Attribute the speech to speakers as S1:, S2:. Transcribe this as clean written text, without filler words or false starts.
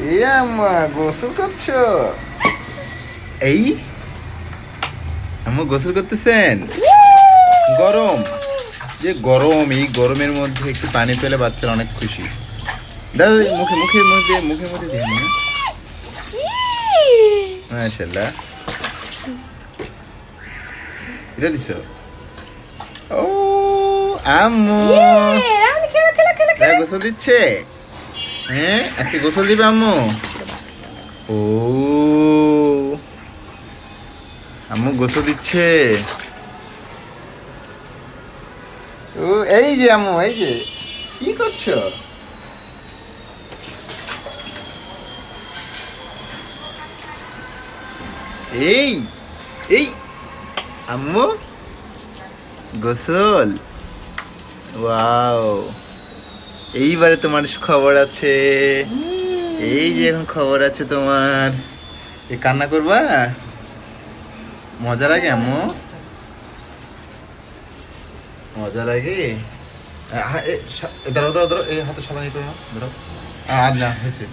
S1: এ আম্মা গোসল করছো? এই আম্মু গোসল করতেছেন? গরম, যে গরম, এই গরমের মধ্যে একটু পানি পেলে বাচ্চারা অনেক খুশি। দাদা মুখে মুখের মধ্যে মুখের মধ্যে দিয়ে না। মাশাআল্লাহ, এটা দিছো? ও আম্মু গোসল দিচ্ছে। হ্যাঁ আজকে গোসল দিবে আম্মু? ও আম্মু গোসল দিচ্ছে। ও এই যে আম্মু, এই যে কি করছো? এই এই আম্মু গোসল, ওয়াও, এইবারে তোমার খবর আছে। এই যে এখন খবর আছে তোমার। এ কান্না করবা? মজা লাগে আম্মু? মজা লাগে। দাঁড়াও দাঁড়াও দাঁড়াও, এই হাতে সাবান করো না, ধরো। আর না হয়েছে।